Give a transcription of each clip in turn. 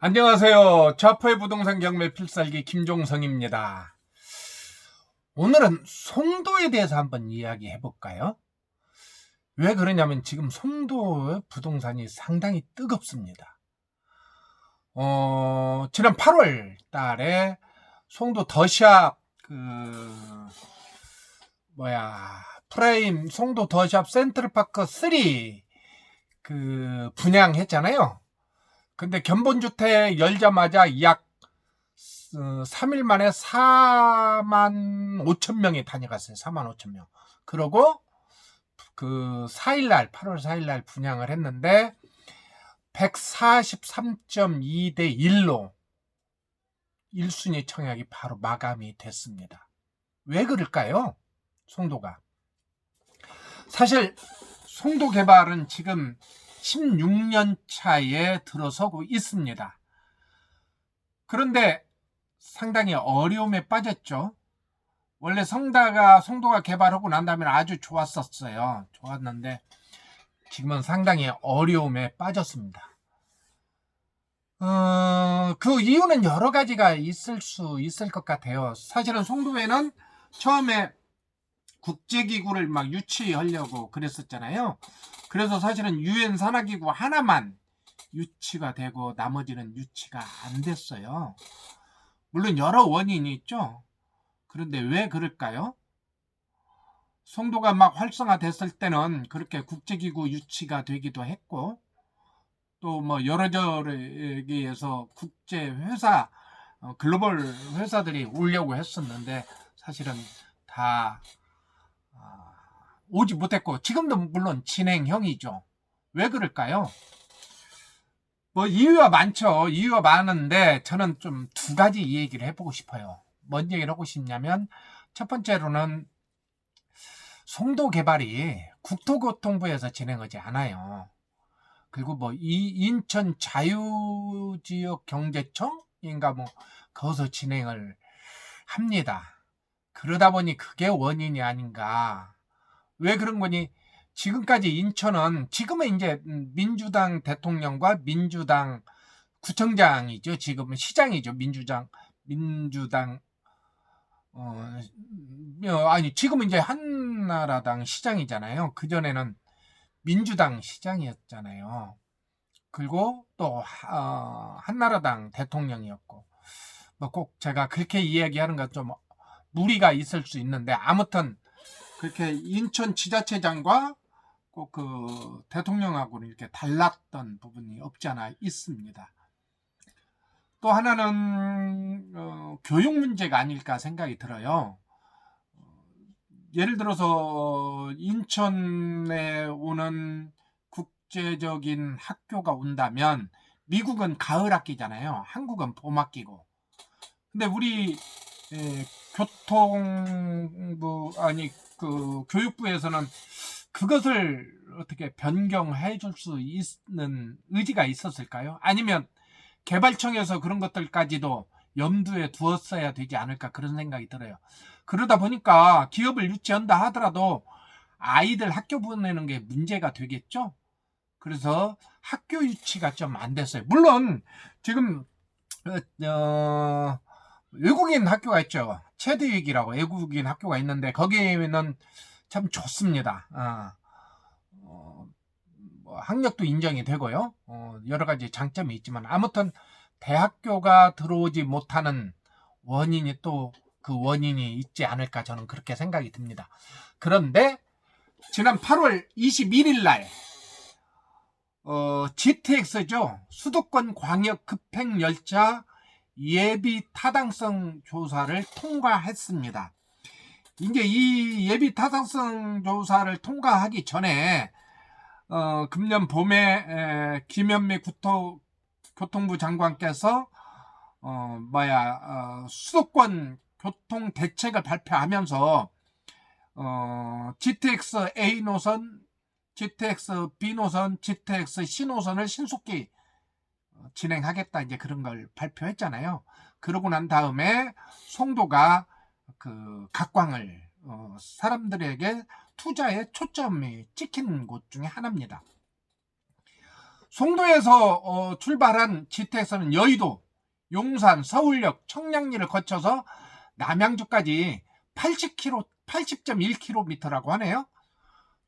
안녕하세요. 좌포의 부동산 경매 필살기 김종성입니다. 오늘은 송도에 대해서 한번 이야기해 볼까요? 왜 그러냐면 지금 송도 부동산이 상당히 뜨겁습니다. 지난 8월 달에 송도 더샵 프라임 송도 더샵 센트럴파크 3 분양했잖아요. 근데 견본주택 열자마자 약 3일 만에 4만 5천 명이 다녀갔어요. 4만 5천 명. 그러고 8월 4일날 분양을 했는데 143.2대 1로 1순위 청약이 바로 마감이 됐습니다. 왜 그럴까요? 송도가. 사실 송도 개발은 지금 16년 차에 들어서고 있습니다. 그런데 상당히 어려움에 빠졌죠. 원래 송도가 개발하고 난 다음에 아주 좋았었어요. 좋았는데 지금은 상당히 어려움에 빠졌습니다. 그 이유는 여러 가지가 있을 것 같아요. 사실은 송도에는 처음에 국제기구를 막 유치하려고 그랬었잖아요. 그래서 사실은 유엔 산하기구 하나만 유치가 되고 나머지는 유치가 안 됐어요. 물론 여러 원인이 있죠. 그런데 왜 그럴까요? 송도가 막 활성화됐을 때는 그렇게 국제기구 유치가 되기도 했고, 또 뭐 여러 저에서 국제회사, 글로벌 회사들이 오려고 했었는데 사실은 다 오지 못했고, 지금도 물론 진행형이죠. 왜 그럴까요? 뭐 이유가 많죠. 이유가 많은데 저는 좀 두 가지 얘기를 해보고 싶어요. 뭔 얘기를 하고 싶냐면 첫 번째로는 송도 개발이 국토교통부에서 진행하지 않아요. 그리고 뭐 인천 자유지역경제청인가 뭐 거기서 진행을 합니다. 그러다 보니 그게 원인이 아닌가. 왜 그런 거니? 지금까지 인천은 지금은 이제 민주당 대통령과 민주당 구청장이죠. 지금은 시장이죠. 민주당 아니 지금은 이제 한나라당 시장이잖아요. 그전에는 민주당 시장이었잖아요. 그리고 또 한나라당 대통령이었고 뭐 꼭 제가 그렇게 이야기하는 건 좀 무리가 있을 수 있는데 아무튼 그렇게 인천 지자체장과 꼭 그 대통령하고는 이렇게 달랐던 부분이 없지 않아 있습니다. 또 하나는 교육 문제가 아닐까 생각이 들어요. 예를 들어서 인천에 오는 국제적인 학교가 온다면 미국은 가을 학기잖아요. 한국은 봄 학기고. 근데 우리 교육부에서는 그것을 어떻게 변경해 줄 수 있는 의지가 있었을까요? 아니면 개발청에서 그런 것들까지도 염두에 두었어야 되지 않을까 그런 생각이 들어요. 그러다 보니까 기업을 유치한다 하더라도 아이들 학교 보내는 게 문제가 되겠죠. 그래서 학교 유치가 좀 안 됐어요. 물론 지금 외국인 학교가 있죠. 체드윅이라고 외국인 학교가 있는데 거기는 참 좋습니다. 뭐 학력도 인정이 되고요. 여러 가지 장점이 있지만 아무튼 대학교가 들어오지 못하는 원인이 또 그 원인이 있지 않을까 저는 그렇게 생각이 듭니다. 그런데 지난 8월 21일 날 GTX죠. 수도권 광역 급행열차 예비 타당성 조사를 통과했습니다. 이제 이 예비 타당성 조사를 통과하기 전에 금년 봄에 김현미 교통부 장관께서 수도권 교통 대책을 발표하면서 GTX A 노선, GTX B 노선, GTX C 노선을 신속히 진행하겠다 이제 그런 걸 발표했잖아요. 그러고 난 다음에 송도가 그 각광을 사람들에게 투자에 초점이 찍힌 곳 중에 하나입니다. 송도에서 출발한 GTX는 여의도, 용산, 서울역, 청량리를 거쳐서 남양주까지 80km, 80.1km라고 하네요.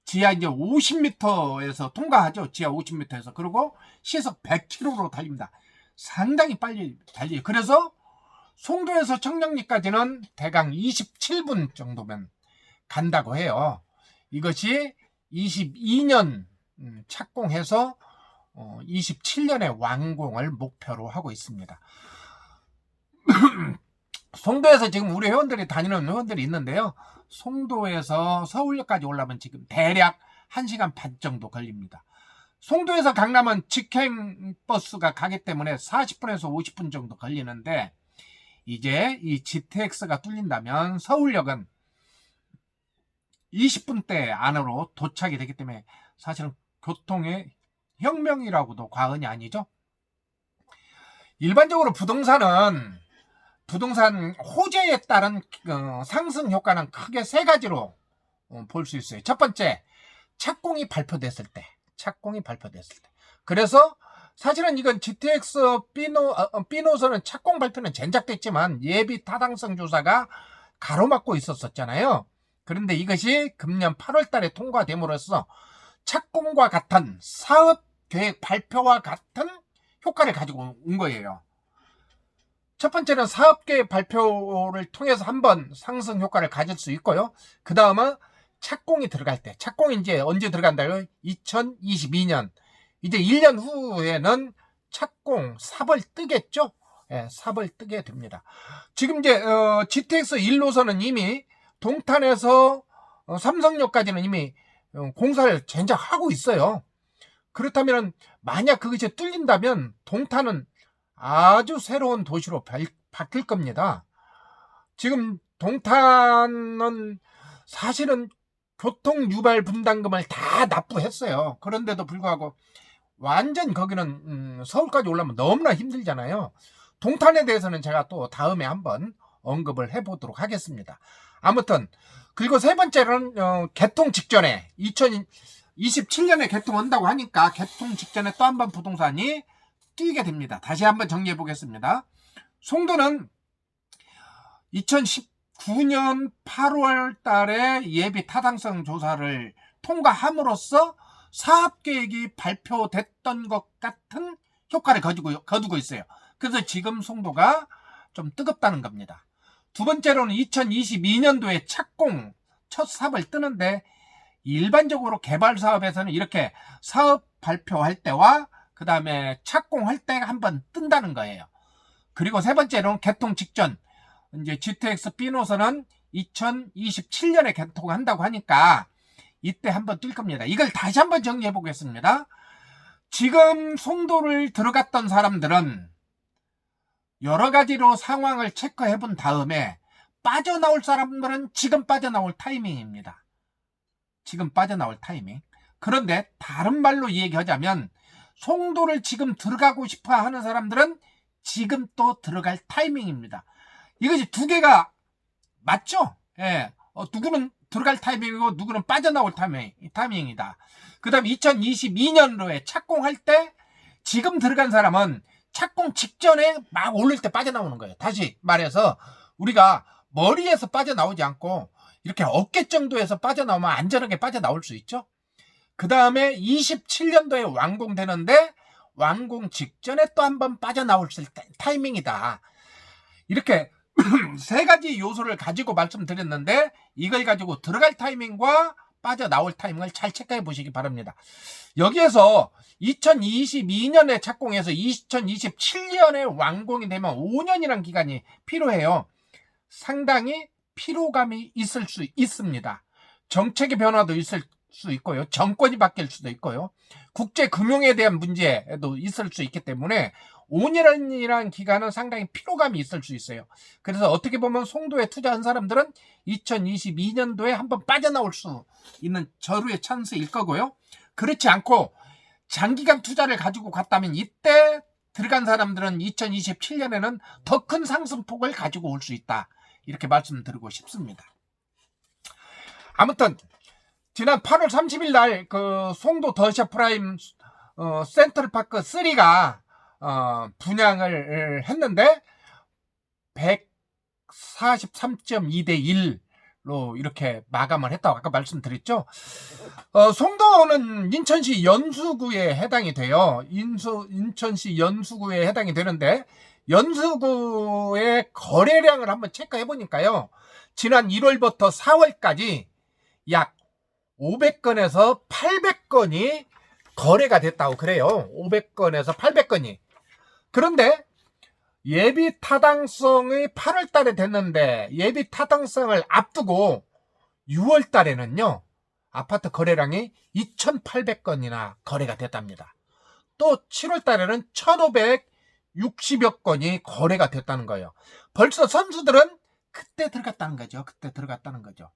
지하 이제 50m에서 통과하죠. 지하 50m에서. 그리고 시속 100km로 달립니다. 상당히 빨리 달려요. 그래서 송도에서 청량리까지는 대강 27분 정도면 간다고 해요. 이것이 22년 착공해서 27년의 완공을 목표로 하고 있습니다. 송도에서 지금 우리 회원들이 다니는 회원들이 있는데요. 송도에서 서울역까지 올라면 지금 대략 1시간 반 정도 걸립니다. 송도에서 강남은 직행 버스가 가기 때문에 40분에서 50분 정도 걸리는데, 이제 이 GTX가 뚫린다면 서울역은 20분대 안으로 도착이 되기 때문에 사실은 교통의 혁명이라고도 과언이 아니죠. 일반적으로 부동산 호재에 따른 상승 효과는 크게 세 가지로 볼 수 있어요. 첫 번째, 착공이 발표됐을 때. 그래서 사실은 이건 GTX B노선은 착공 발표는 전작됐지만 예비 타당성 조사가 가로막고 있었잖아요. 그런데 이것이 금년 8월 달에 통과됨으로써 착공과 같은 사업 계획 발표와 같은 효과를 가지고 온 거예요. 첫 번째는 사업계획 발표를 통해서 한번 상승 효과를 가질 수 있고요. 그 다음은 착공이 들어갈 때, 착공이 이제 언제 들어간다고요? 2022년. 이제 1년 후에는 착공 삽을 뜨겠죠? 예, 삽을 뜨게 됩니다. 지금 이제 GTX 1노선은 이미 동탄에서 삼성역까지는 이미 공사를 전작하고 있어요. 그렇다면 만약 그것이 뚫린다면 동탄은 아주 새로운 도시로 바뀔 겁니다. 지금 동탄은 사실은 교통 유발 분담금을 다 납부했어요. 그런데도 불구하고 완전 거기는 서울까지 올라오면 너무나 힘들잖아요. 동탄에 대해서는 제가 또 다음에 한번 언급을 해보도록 하겠습니다. 아무튼 그리고 세 번째는 개통 직전에 2027년에 개통한다고 하니까 개통 직전에 또 한 번 부동산이 뛰게 됩니다. 다시 한번 정리해 보겠습니다. 송도는 2019년 8월 달에 예비 타당성 조사를 통과함으로써 사업계획이 발표됐던 것 같은 효과를 거두고 있어요. 그래서 지금 송도가 좀 뜨겁다는 겁니다. 두 번째로는 2022년도에 착공 첫 삽을 뜨는데, 일반적으로 개발 사업에서는 이렇게 사업 발표할 때와 그 다음에 착공할 때 한번 뜬다는 거예요. 그리고 세 번째로는 개통 직전, 이제 GTX B노선은 2027년에 개통한다고 하니까 이때 한번 뜰 겁니다. 이걸 다시 한번 정리해 보겠습니다. 지금 송도를 들어갔던 사람들은 여러 가지로 상황을 체크해 본 다음에 빠져나올 사람들은 지금 빠져나올 타이밍입니다. 지금 빠져나올 타이밍. 그런데 다른 말로 얘기하자면 송도를 지금 들어가고 싶어 하는 사람들은 지금 또 들어갈 타이밍입니다. 이것이 두 개가 맞죠? 예. 누구는 들어갈 타이밍이고 누구는 빠져나올 타이밍이다. 그 다음에 2022년도에 착공할 때 지금 들어간 사람은 착공 직전에 막 올릴 때 빠져나오는 거예요. 다시 말해서 우리가 머리에서 빠져나오지 않고 이렇게 어깨 정도에서 빠져나오면 안전하게 빠져나올 수 있죠. 그 다음에 27년도에 완공되는데 완공 직전에 또 한 번 빠져나올 타이밍이다. 이렇게 세 가지 요소를 가지고 말씀드렸는데, 이걸 가지고 들어갈 타이밍과 빠져나올 타이밍을 잘 체크해 보시기 바랍니다. 여기에서 2022년에 착공해서 2027년에 완공이 되면 5년이라는 기간이 필요해요. 상당히 피로감이 있을 수 있습니다. 정책의 변화도 있을 수 있고요. 정권이 바뀔 수도 있고요. 국제 금융에 대한 문제도 있을 수 있기 때문에 5년이라는 기간은 상당히 피로감이 있을 수 있어요. 그래서 어떻게 보면 송도에 투자한 사람들은 2022년도에 한번 빠져나올 수 있는 절호의 찬스일 거고요. 그렇지 않고 장기간 투자를 가지고 갔다면 이때 들어간 사람들은 2027년에는 더 큰 상승폭을 가지고 올 수 있다. 이렇게 말씀드리고 싶습니다. 아무튼 지난 8월 30일 날 그 송도 더샤 프라임 센트럴파크 3가 분양을 했는데 143.2대 1로 이렇게 마감을 했다고 아까 말씀드렸죠. 송도는 인천시 연수구에 해당이 돼요. 인천시 연수구에 해당이 되는데 연수구의 거래량을 한번 체크해 보니까요. 지난 1월부터 4월까지 약 500건에서 800건이 거래가 됐다고 그래요. 500건에서 800건이. 그런데 예비 타당성이 8월 달에 됐는데 예비 타당성을 앞두고 6월 달에는요. 아파트 거래량이 2,800건이나 거래가 됐답니다. 또 7월 달에는 1,560여 건이 거래가 됐다는 거예요. 벌써 선수들은 그때 들어갔다는 거죠. 그때 들어갔다는 거죠.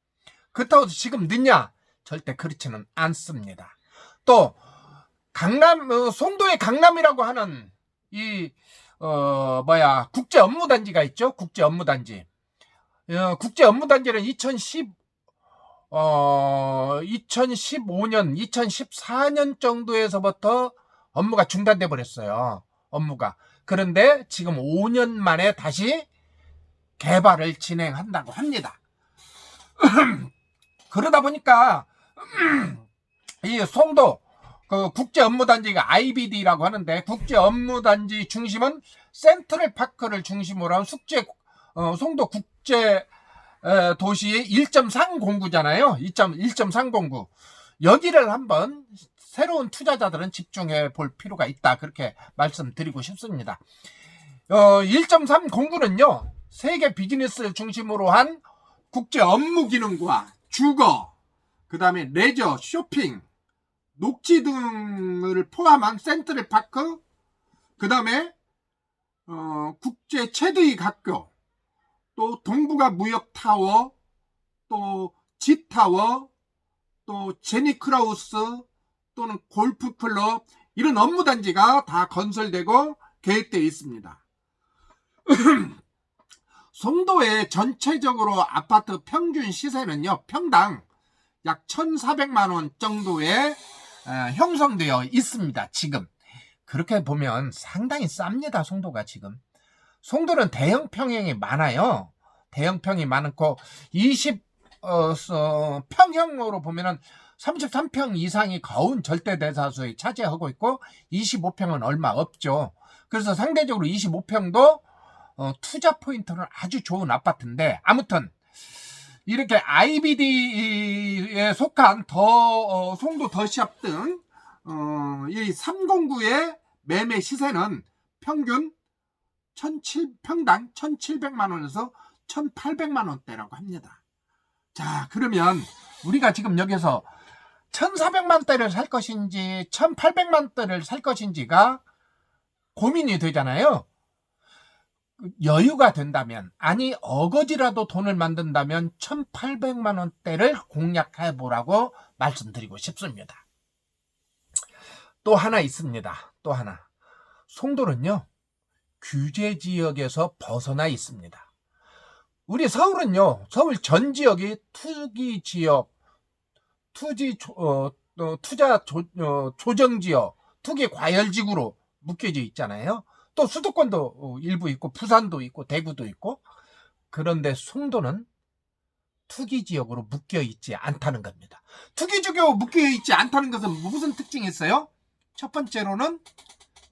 그렇다고 지금 늦냐? 절대 그렇지는 않습니다. 또 송도의 강남이라고 하는 이 국제 업무단지가 있죠. 국제 업무단지. 국제 업무단지는 2015년, 2014년 정도에서부터 업무가 중단돼 버렸어요. 업무가. 그런데 지금 5년 만에 다시 개발을 진행한다고 합니다. 그러다 보니까 이 송도 국제 업무단지가 IBD라고 하는데 국제 업무단지 중심은 센트럴파크를 중심으로 한 송도 국제 도시의 1.3공구잖아요. 1.3공구. 여기를 한번 새로운 투자자들은 집중해 볼 필요가 있다. 그렇게 말씀드리고 싶습니다. 1.3공구는요. 세계 비즈니스를 중심으로 한 국제 업무 기능과 주거, 그 다음에 레저, 쇼핑, 녹지 등을 포함한 센트럴파크, 그 다음에 국제 최대의 학교, 또 동북아 무역타워, 또 G타워, 또 제니크라우스, 또는 골프클럽, 이런 업무단지가 다 건설되고 계획되어 있습니다. 송도의 전체적으로 아파트 평균 시세는요, 평당 약 1,400만원 정도에 형성되어 있습니다. 지금 그렇게 보면 상당히 쌉니다. 송도가 지금. 송도는 대형 평형이 많아요. 대형 평이 많고 평형으로 보면은 33평 이상이 거운 절대대다수에 차지하고 있고 25평은 얼마 없죠. 그래서 상대적으로 25평도 투자 포인트는 아주 좋은 아파트인데, 아무튼 이렇게 IBD에 속한 송도 더샵 등 이 3공구의 매매 시세는 평균 평당 1,700만원에서 1,800만원대라고 합니다. 자, 그러면 우리가 지금 여기서 1,400만원대를 살 것인지 1,800만원대를 살 것인지가 고민이 되잖아요. 여유가 된다면, 아니 어거지라도 돈을 만든다면 1,800만원대를 공략해 보라고 말씀드리고 싶습니다. 또 하나 있습니다. 또 하나. 송도는요, 규제 지역에서 벗어나 있습니다. 우리 서울은요, 서울 전 지역이 투기 지역, 투자 조정 지역, 투기 과열지구로 묶여져 있잖아요. 또 수도권도 일부 있고 부산도 있고 대구도 있고. 그런데 송도는 투기 지역으로 묶여 있지 않다는 겁니다. 투기 지역으로 묶여 있지 않다는 것은 무슨 특징이 있어요? 첫 번째로는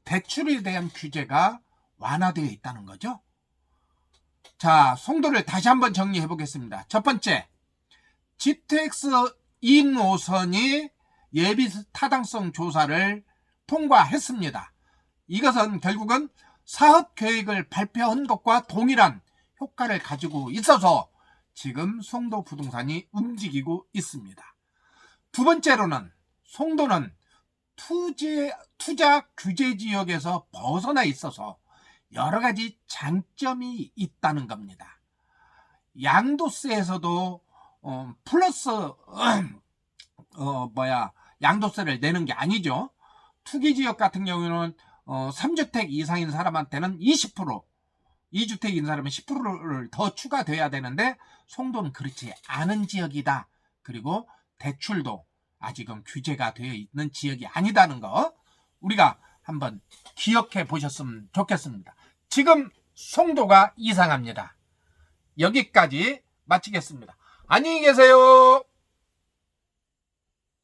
대출에 대한 규제가 완화되어 있다는 거죠. 자, 송도를 다시 한번 정리해 보겠습니다. 첫 번째, GTX 2노선이 예비 타당성 조사를 통과했습니다. 이것은 결국은 사업 계획을 발표한 것과 동일한 효과를 가지고 있어서 지금 송도 부동산이 움직이고 있습니다. 두 번째로는 송도는 투자 규제 지역에서 벗어나 있어서 여러 가지 장점이 있다는 겁니다. 양도세에서도 플러스 양도세를 내는 게 아니죠. 투기 지역 같은 경우는 3주택 이상인 사람한테는 20%, 2주택인 사람은 10%를 더 추가돼야 되는데 송도는 그렇지 않은 지역이다. 그리고 대출도 아직은 규제가 되어 있는 지역이 아니다는 거 우리가 한번 기억해 보셨으면 좋겠습니다. 지금 송도가 이상합니다. 여기까지 마치겠습니다. 안녕히 계세요.